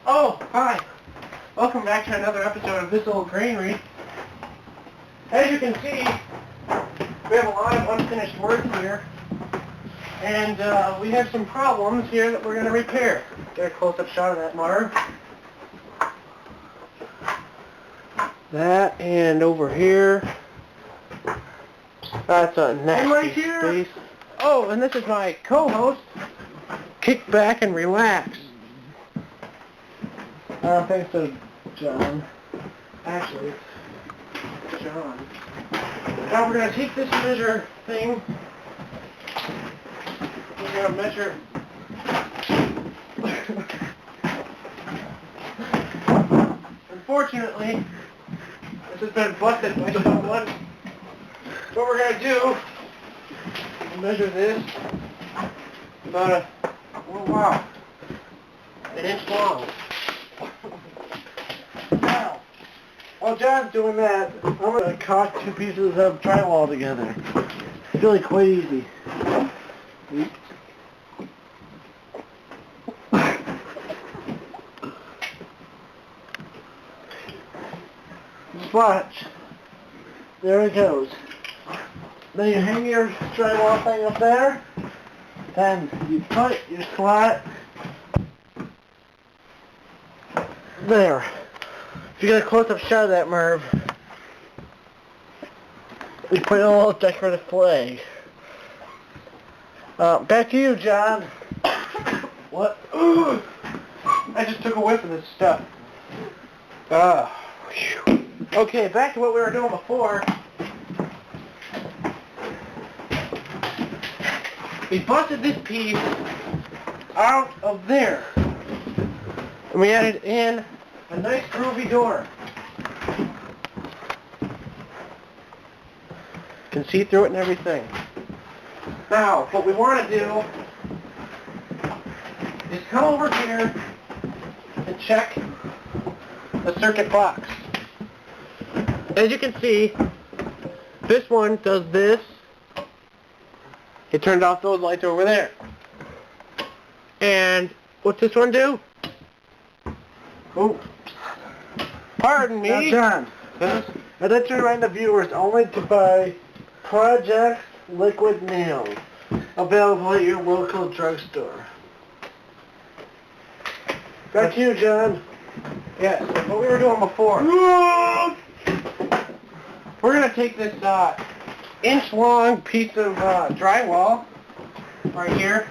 Oh, hi. Welcome back to another episode of this Old Grainery. As you can see, we have a lot of unfinished work here, and we have some problems here that we're going to repair. Get a close-up shot of that, Marv. That, and over here. That's a nasty right here. space. Oh, and this is my co-host. Kick back and relax. I don't think so, John. Actually, it's John. Now we're going to take this measure thing. We're going to measure. Unfortunately, this has been busted by someone. What we're going to do is measure this about an inch long. Now, while John's doing that, I'm going to caulk two pieces of drywall together. It's really quite easy. Just watch. There it goes. Then you hang your drywall thing up there. Then you put your slat there. If you get a close-up shot of that, Merv, We put a little decorative flag. Back to you, John. what? I just took a whiff of this stuff. Okay, back to what we were doing before. We busted this piece out of there. And we added in a nice groovy door. You can see through it and everything. Now, what we want to do is come over here and check the circuit box. As you can see, this one does this. It turned off those lights over there. And what's this one do? Oh, pardon me. Now, John, I'd like to remind the viewers only to buy Project Liquid Nails, available at your local drugstore. Back to you, John. Yes, what we were doing before. We're going to take this inch-long piece of drywall right here,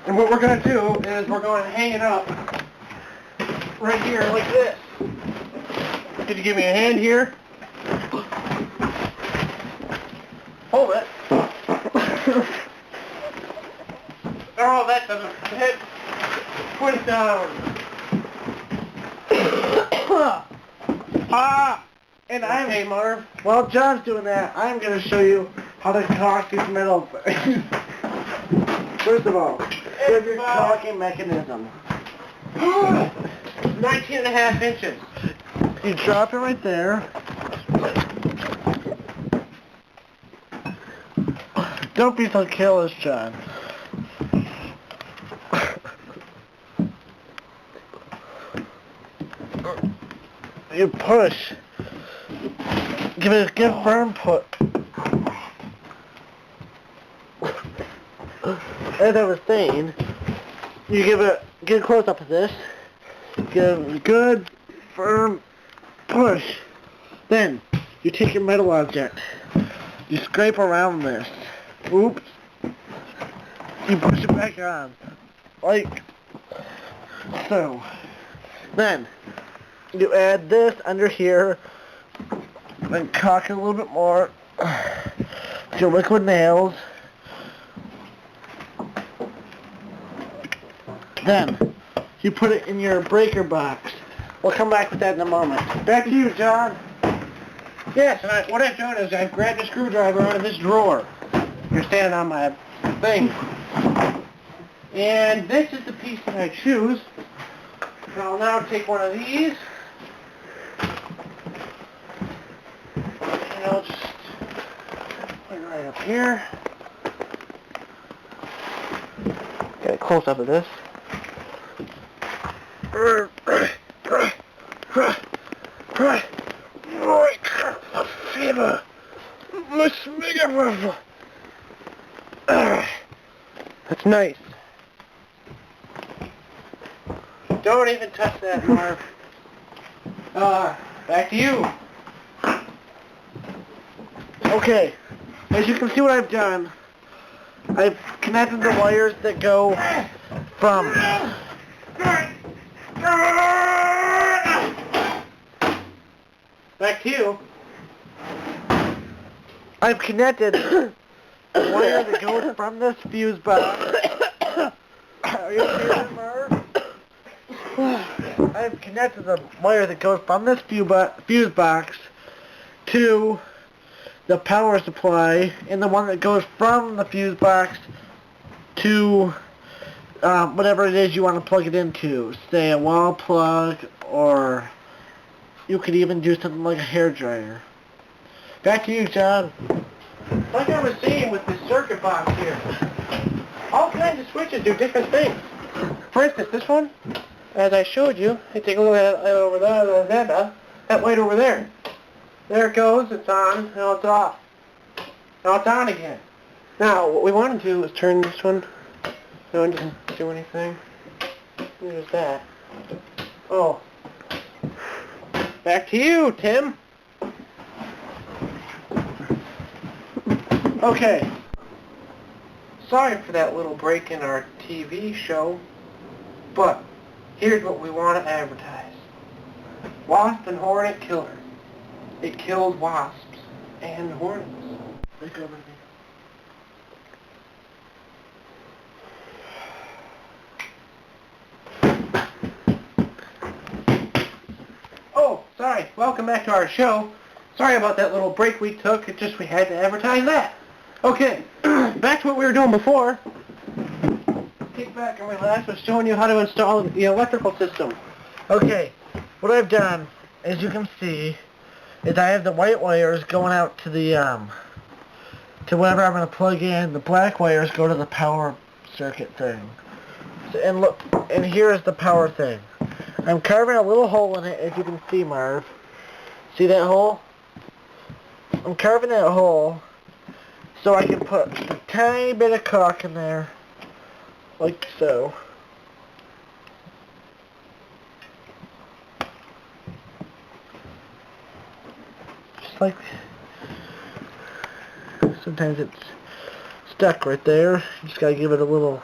and what we're going to do is we're going to hang it up right here like this. Could you give me a hand here? Hold it. Oh, that doesn't fit. Put it down. And okay, Marv. While John's doing that, I'm going to show you how to caulk these metal things. First of all, here's your caulking mechanism. 19.5 inches. You drop it right there. Don't be so careless, John. You push. Give it a good firm push. As I was saying, you get a close up of this. Give a good firm push. Then you take your metal object. You scrape around this. Oops. You push it back on. Like so. Then you add this under here and caulk it a little bit more with your liquid nails. Then you put it in your breaker box. We'll come back with that in a moment. Back to you, John. Yes, and what I've done is I've grabbed a screwdriver out of this drawer. You're standing on my thing. And this is the piece that I choose. And I'll now take one of these. And I'll just put it right up here. Get a close up of this. Fever. That's nice. Don't even touch that, Marv. Back to you. Okay, as you can see what I've done, I've connected the wires that go from... Back to you. I've connected the wire that goes from this fuse box. Are you okay there, Marv? I've connected the wire that goes from this fuse box to the power supply, and the one that goes from the fuse box to whatever it is you want to plug it into. Say a wall plug, or you could even do something like a hairdryer. Back to you, John. Like I was saying with this circuit box here, all kinds of switches do different things. For instance, this one, as I showed you, you take a look at it over there, that light over there. There it goes, it's on, now it's off. Now it's on again. Now, what we want to do is turn this one. No one doesn't do anything. There's that. Oh. Back to you, Tim. Okay. Sorry for that little break in our TV show, but here's what we want to advertise. Wasp and Hornet Killer. It killed wasps and hornets. Look over there. Oh, sorry. Welcome back to our show. Sorry about that little break we took. It's just we had to advertise that. Okay, back to what we were doing before. Kick back and relax. I was showing you how to install the electrical system. Okay, what I've done, as you can see, is I have the white wires going out to the, to whatever I'm going to plug in. The black wires go to the power circuit thing. So, and look, and here is the power thing. I'm carving a little hole in it, as you can see, Marv. See that hole? I'm carving that hole so I can put a tiny bit of caulk in there, like so. Just like, sometimes it's stuck right there. You just gotta give it a little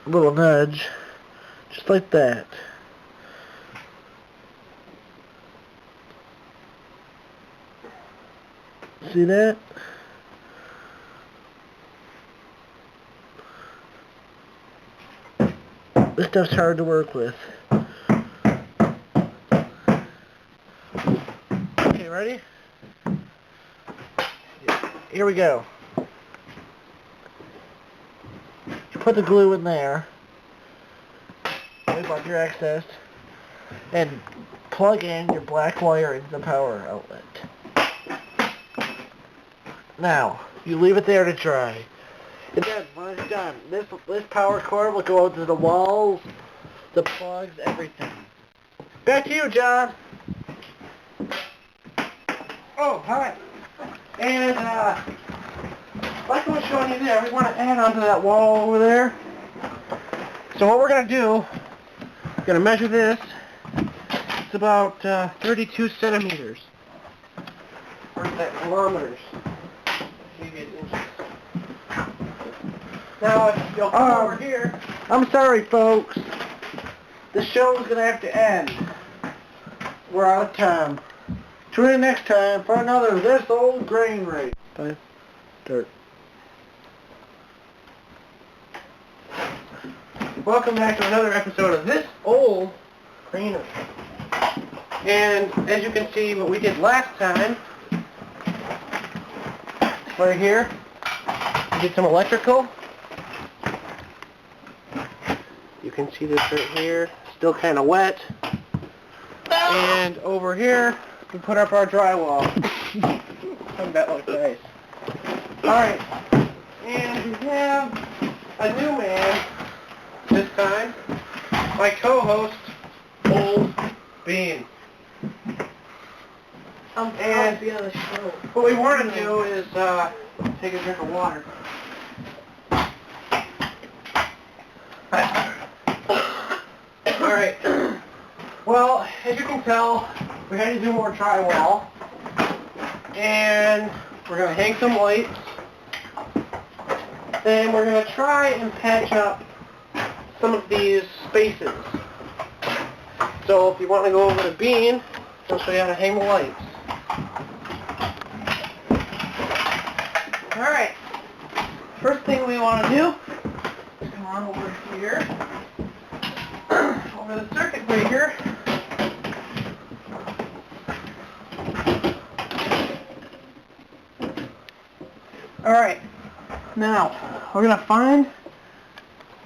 nudge, just like that. See that? This stuff's hard to work with. Okay, ready? Here we go. You put the glue in there. Wipe off your excess. And plug in your black wire into the power outlet. Now, you leave it there to dry. And then, when it's done, this power cord will go out to the walls, the plugs, everything. Back to you, John. Oh, hi. And, like I was showing you there, we want to add onto that wall over there. So what we're going to do, we're going to measure this. It's about 32 centimeters. Or is that kilometers? Now, if you'll come over here... I'm sorry, folks. The show's going to have to end. We're out of time. Tune in next time for another This Old Grainery. Bye. Dirt. Welcome back to another episode of This Old Grainery. And as you can see, what we did last time, right here, we did some electrical. You can see this right here, still kind of wet. And over here, we put up our drywall. That looks nice. Alright, and we have a new man this time, my co-host, Old Bean. I'll be on the show. What we want to do is take a drink of water. Alright. Well, as you can tell, we had to do more drywall. And we're going to hang some lights. And we're going to try and patch up some of these spaces. So if you want to go over to Bean, he'll show you how to hang the lights. Alright. First thing we want to do is come on over here. Over the circuit breaker. Alright. Now, we're going to find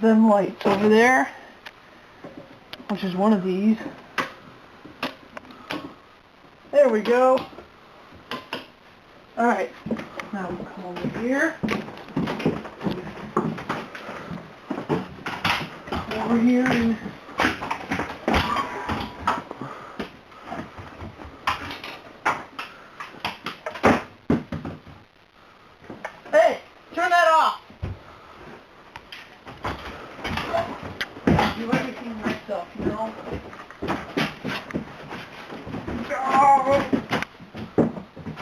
them lights over there, which is one of these. There we go. Alright, now we'll come over here. Over here and... Hey! Turn that off! Do everything myself, you know?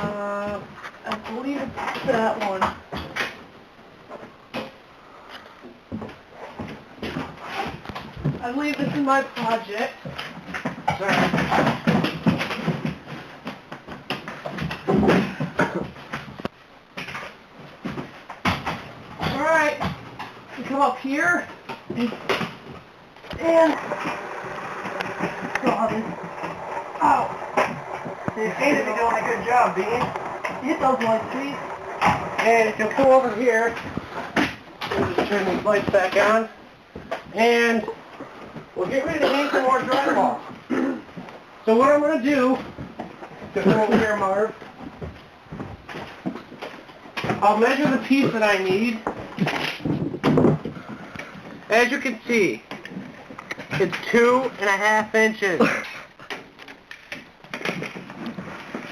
Oh. I believe it's that one. I believe this is my project. Sorry. Alright. You come up here and God. Oh. You seem to be doing a good job, Bean. Hit those lights, please. And if you'll come over here, we'll just turn these lights back on. And we'll get ready to hang some more drywall. So what I'm going to do, just come over here, Marv. I'll measure the piece that I need. As you can see, it's 2.5 inches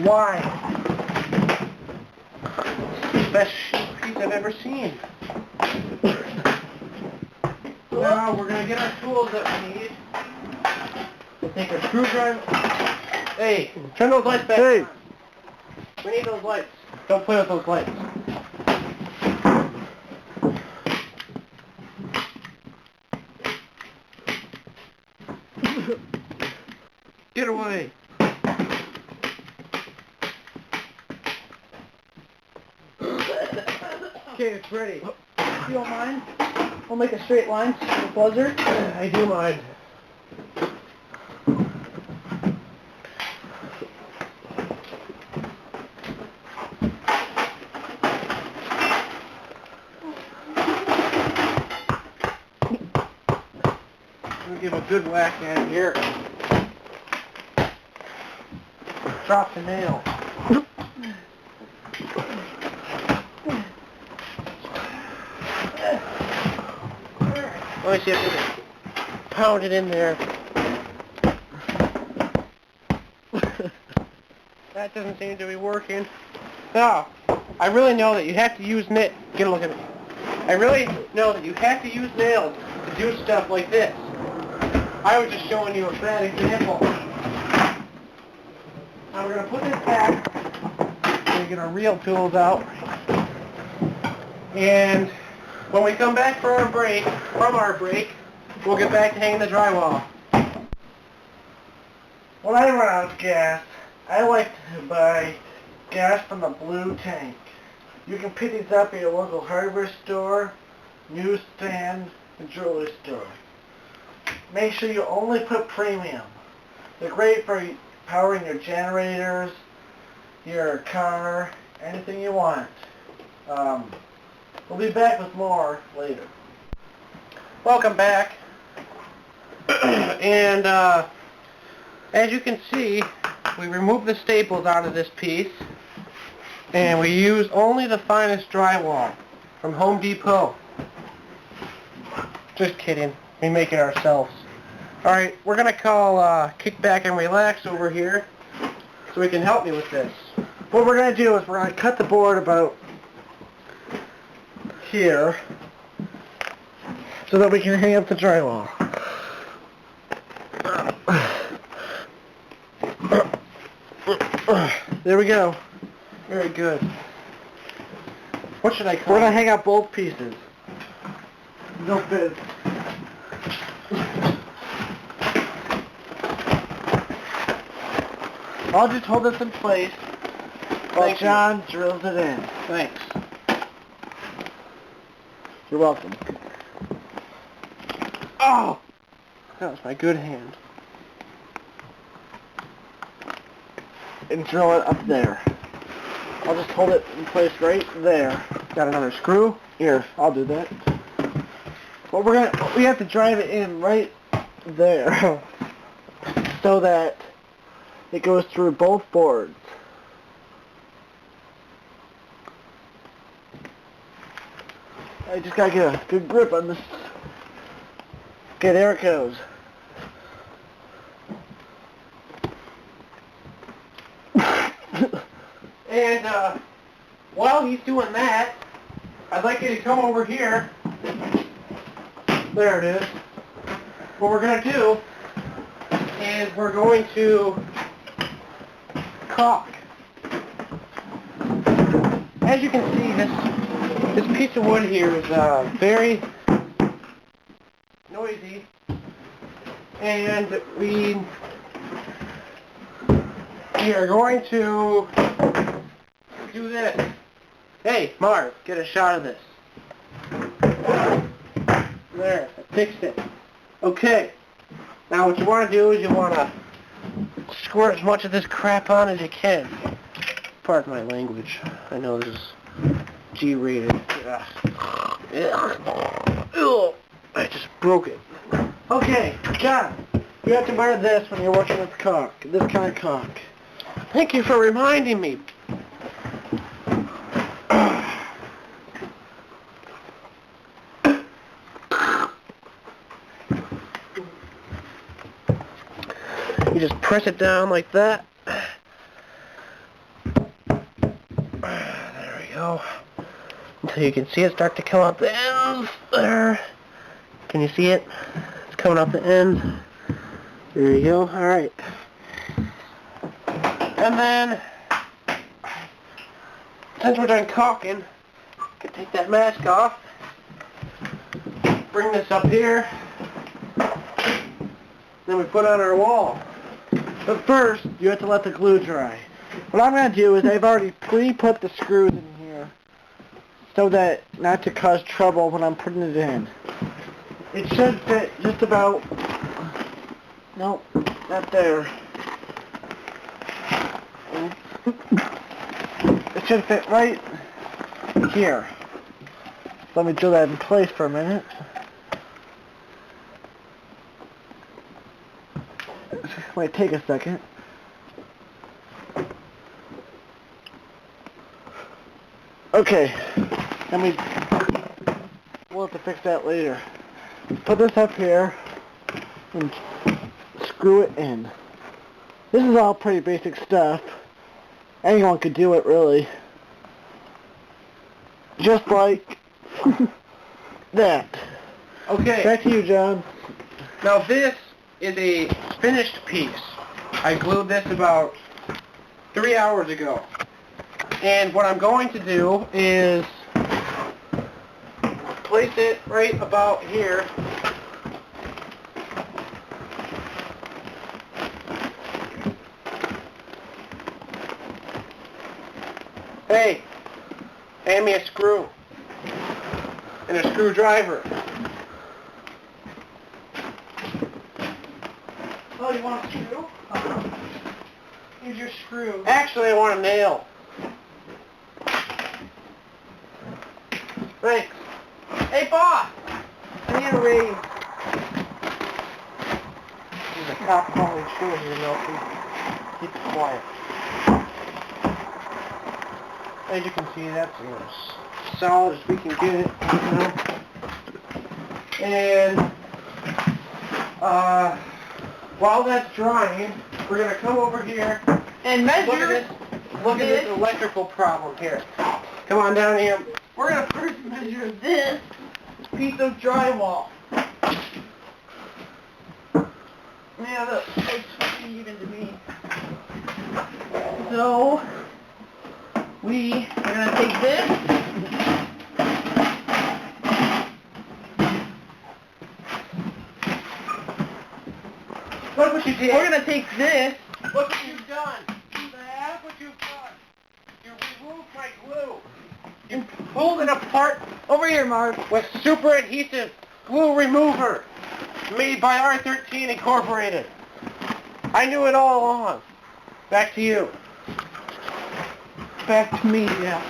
wide. It's the best piece I've ever seen. Now we're going to get our tools that we need. We'll take a screwdriver. Hey, turn those lights back on. We need those lights. Don't play with those lights. Get away. Okay, it's ready. You don't mind? We'll make a straight line with the buzzer. I do mind. Let me give a good whack at it here. Drop the nail. Let me see if we can pound it in there. That doesn't seem to be working. Now, I really know that you have to use Get a look at me. I really know that you have to use nails to do stuff like this. I was just showing you a bad example. Now we're going to put this back. We're going to get our real tools out. And when we come back from our break, we'll get back to hanging the drywall. When I run out of gas, I like to buy gas from the blue tank. You can pick these up at your local hardware store, newsstand, and jewelry store. Make sure you only put premium. They're great for powering your generators, your car, anything you want. We'll be back with more later. Welcome back. And as you can see, we removed the staples out of this piece, and we used only the finest drywall from Home Depot. Just kidding. We make it ourselves. Alright, we're going to call Kick Back and Relax over here so he can help me with this. What we're going to do is we're going to cut the board about here so that we can hang up the drywall. There we go. Very good. What should I call We're going it? to hang up both pieces. No fit. I'll just hold this in place while Thank you. John drills it in. Thanks. You're welcome. Oh! That was my good hand. And drill it up there. I'll just hold it in place right there. Got another screw? Here, I'll do that. Well, we have to drive it in right there so that it goes through both boards. I just gotta get a good grip on this. Okay, there it goes. And while he's doing that, I'd like you to come over here. There it is. What we're going to do is we're going to caulk. As you can see, this piece of wood here is very noisy, and we are going to do this. Hey, Marv, get a shot of this. There, I fixed it. Okay, now what you want to do is you want to squirt as much of this crap on as you can. Pardon my language. I know this is G-rated. Ugh. I just broke it. Okay, John, you have to wear this when you're working with caulk. This kind of caulk. Thank you for reminding me. You just press it down like that. There we go. Until you can see it start to come out the ends. There. Can you see it? It's coming out the end. There you go. Alright. And then, since we're done caulking, you can take that mask off. Bring this up here. Then we put on our wall. But first, you have to let the glue dry. What I'm going to do is I've already pre-put the screws in here so that not to cause trouble when I'm putting it in. It should fit just about... Nope, not there. It should fit right here. Let me drill that in place for a minute. Might take a second. Okay, we'll have to fix that later. Put this up here and screw it in. This is all pretty basic stuff. Anyone could do it, really. Just like that. Okay. Back to you, John. Now this is a finished piece. I glued this about 3 hours ago. And what I'm going to do is place it right about here. Hey, hand me a screw and a screwdriver. Oh, you want a screw? Here's your screw. Actually, I want a nail. Thanks. Hey, boss! I need a raise. There's a cop calling screw here, Milton. Keep it quiet. As you can see, that's as solid as we can get it. You know? And While that's drying, we're going to come over here and measure. Look at this electrical problem here. Come on down here. We're going to first measure this piece of drywall. Yeah, that looks pretty even to me. So, we're going to take this. Look what you did. We're going to take this. Look what you've done. That's what you've done. You removed my glue. You pulled it apart Over here, Marv. with super adhesive glue remover made by R13 Incorporated. I knew it all along. Back to you. Back to me, yeah.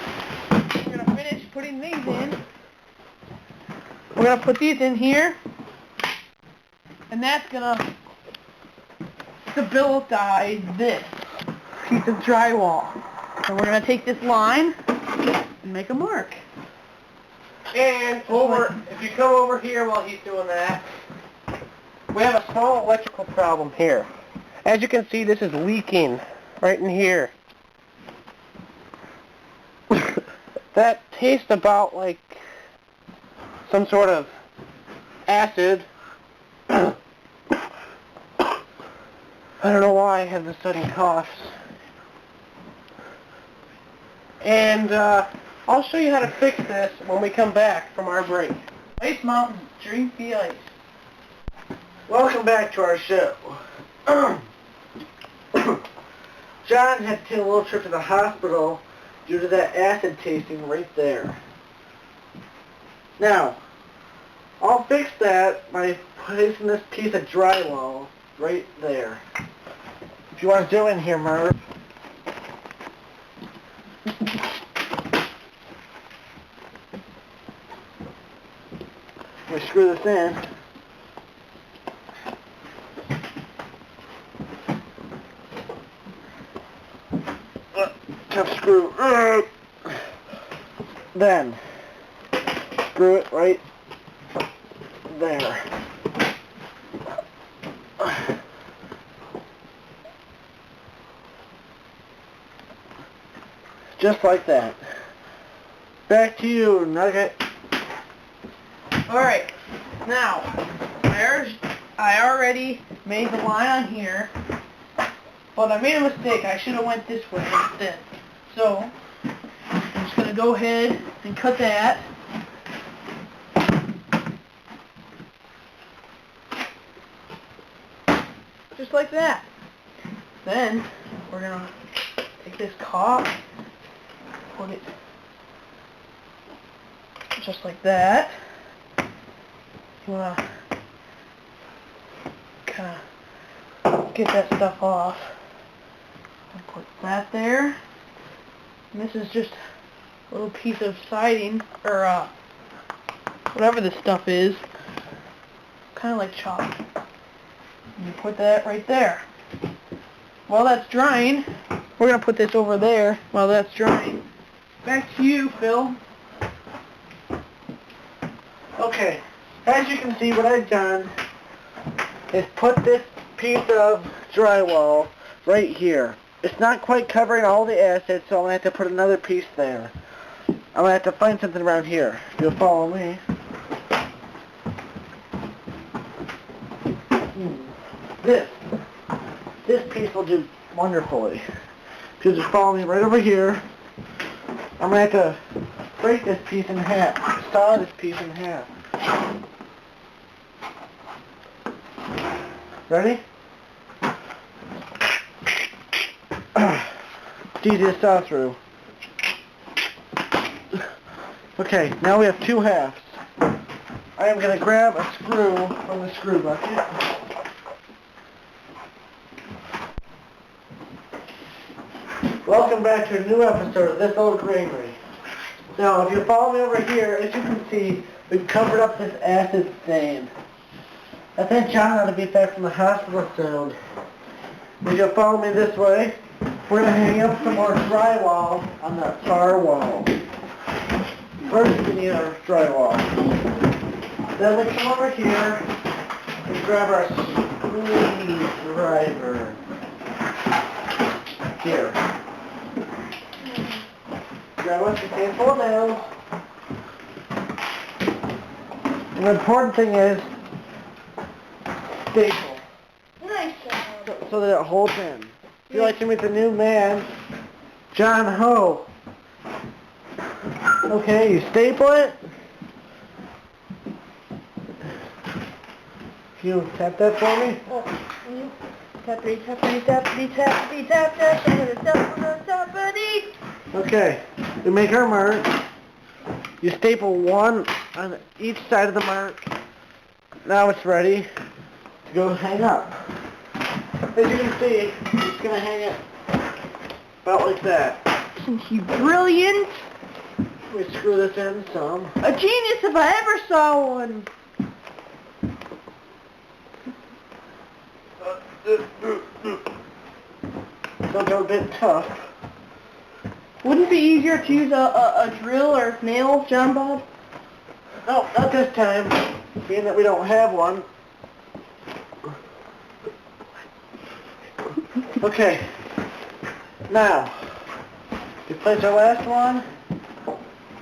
We're going to finish putting these in. We're going to put these in here. And that's going to stabilize this piece of drywall. And we're going to take this line and make a mark. And if you come over here while he's doing that, we have a small electrical problem here. As you can see, this is leaking right in here. That tastes about like some sort of acid. I don't know why I have this sudden coughs. And I'll show you how to fix this when we come back from our break. Ice Mountain, drink the ice. Welcome back to our show. John had to take a little trip to the hospital due to that acid tasting right there. Now, I'll fix that by placing this piece of drywall right there. If you want to do in here, Merv. We screw this in. Tough screw. Then screw it right there. Just like that. Back to you, Nugget. Alright, now, I already made the line on here, but I made a mistake. I should have went this way instead. So, I'm just going to go ahead and cut that. Just like that. Then, we're going to take this caulk, put it just like that. You want to kind of get that stuff off. And put that there. And this is just a little piece of siding, or whatever this stuff is. Kind of like chalk. And you put that right there. While that's drying, we're going to put this over there while that's drying. Back to you, Phil. Okay, as you can see, what I've done is put this piece of drywall right here. It's not quite covering all the acid, so I'm going to have to put another piece there. I'm going to have to find something around here. If you'll follow me. This piece will do wonderfully. If you'll just follow me right over here, I'm going to have to break this piece in half. Saw this piece in half. Ready? It's easy to saw through. Okay, now we have two halves. I am going to grab a screw from the screw bucket. Welcome back to a new episode of this Old Grainery. Now, if you follow me over here, as you can see, we've covered up this acid stain. I think John ought to be back from the hospital soon. If you'll follow me this way, we're going to hang up some more drywall on the far wall. First, we need our drywall. Then we come over here, We grab our screwdriver. Here. Grab us the handful of nails. And the important thing is staple. Nice job. So that it holds in. If you'd like to meet the new man, John Ho. Okay, you staple it. You tap that for me? Tappity, tappity, tappity, tappity, tap, tap, tappity, tappity. Okay, we make our mark. You staple one on each side of the mark. Now it's ready to go hang up. As you can see, it's going to hang it about like that. Isn't he brilliant? We screw this in some. A genius if I ever saw one. Those are a bit tough. Wouldn't it be easier to use a drill or nail, John Bob? No, not this time, being that we don't have one. Okay, now, we place our last one,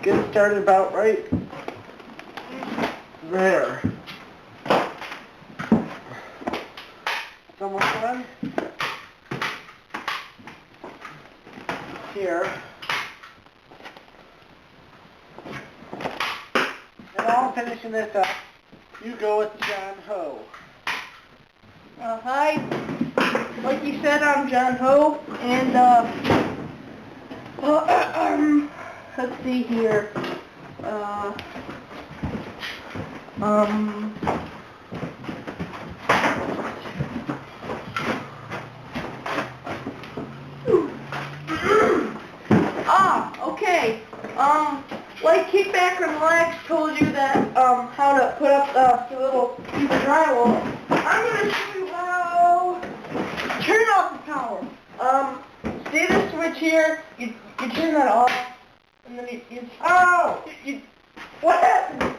get it started about right there. Someone one here. And while I'm finishing this up, you go with John Ho. Hi. Like you said, I'm John Ho, and let's see here. Okay. Like Kickback and Relax told you that, how to put up the little piece of drywall, I'm gonna show you how to turn off the power. See this switch here? You turn that off, and then you what happened?